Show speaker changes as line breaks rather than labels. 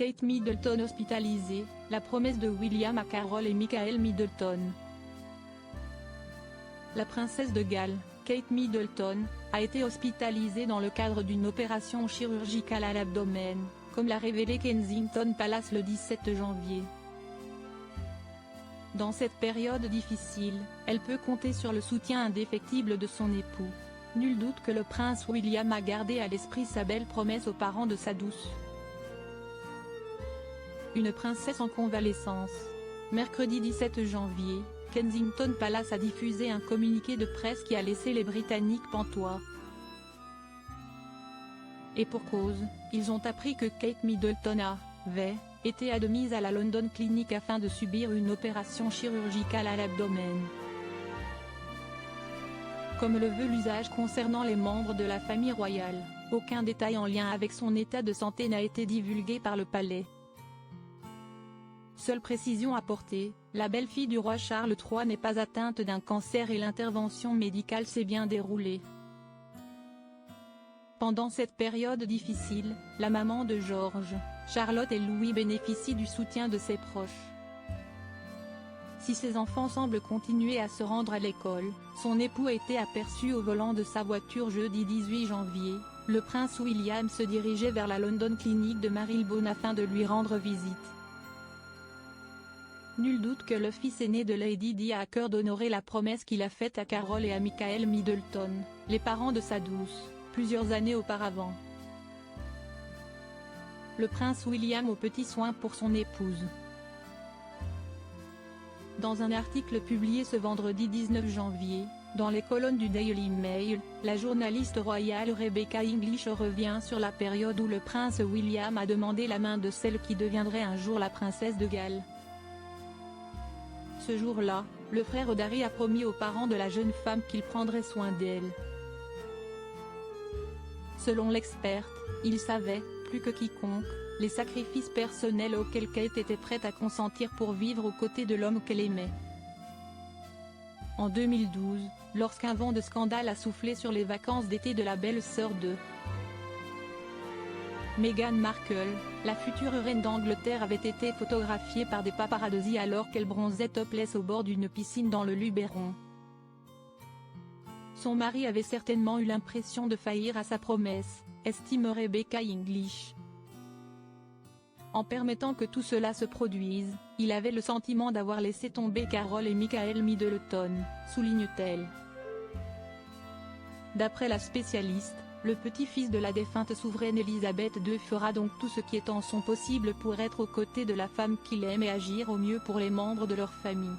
Kate Middleton hospitalisée, la promesse de William à Carol et Michael Middleton. La princesse de Galles, Kate Middleton, a été hospitalisée dans le cadre d'une opération chirurgicale à l'abdomen, comme l'a révélé Kensington Palace le 17 janvier. Dans cette période difficile, elle peut compter sur le soutien indéfectible de son époux. Nul doute que le prince William a gardé à l'esprit sa belle promesse aux parents de sa douce. Une princesse en convalescence. Mercredi 17 janvier, Kensington Palace a diffusé un communiqué de presse qui a laissé les Britanniques pantois. Et pour cause, ils ont appris que Kate Middleton avait été admise à la London Clinic afin de subir une opération chirurgicale à l'abdomen. Comme le veut l'usage concernant les membres de la famille royale, aucun détail en lien avec son état de santé n'a été divulgué par le palais. Seule précision apportée, la belle-fille du roi Charles III n'est pas atteinte d'un cancer et l'intervention médicale s'est bien déroulée. Pendant cette période difficile, la maman de George, Charlotte et Louis bénéficie du soutien de ses proches. Si ses enfants semblent continuer à se rendre à l'école, son époux a été aperçu au volant de sa voiture jeudi 18 janvier, le prince William se dirigeait vers la London Clinic de Marylebone afin de lui rendre visite. Nul doute que le fils aîné de Lady Di a à cœur d'honorer la promesse qu'il a faite à Carol et à Michael Middleton, les parents de sa douce, plusieurs années auparavant. Le prince William aux petits soins pour son épouse. Dans un article publié ce vendredi 19 janvier, dans les colonnes du Daily Mail, la journaliste royale Rebecca English revient sur la période où le prince William a demandé la main de celle qui deviendrait un jour la princesse de Galles. Ce jour-là, le frère d'Harry a promis aux parents de la jeune femme qu'il prendrait soin d'elle. Selon l'experte, il savait, plus que quiconque, les sacrifices personnels auxquels Kate était prête à consentir pour vivre aux côtés de l'homme qu'elle aimait. En 2012, lorsqu'un vent de scandale a soufflé sur les vacances d'été de la belle-sœur de Meghan Markle, la future reine d'Angleterre avait été photographiée par des paparazzi alors qu'elle bronzait topless au bord d'une piscine dans le Luberon. Son mari avait certainement eu l'impression de faillir à sa promesse, estime Rebecca English. En permettant que tout cela se produise, il avait le sentiment d'avoir laissé tomber Carol et Michael Middleton, souligne-t-elle. D'après la spécialiste, le petit-fils de la défunte souveraine Elisabeth II fera donc tout ce qui est en son possible pour être aux côtés de la femme qu'il aime et agir au mieux pour les membres de leur famille.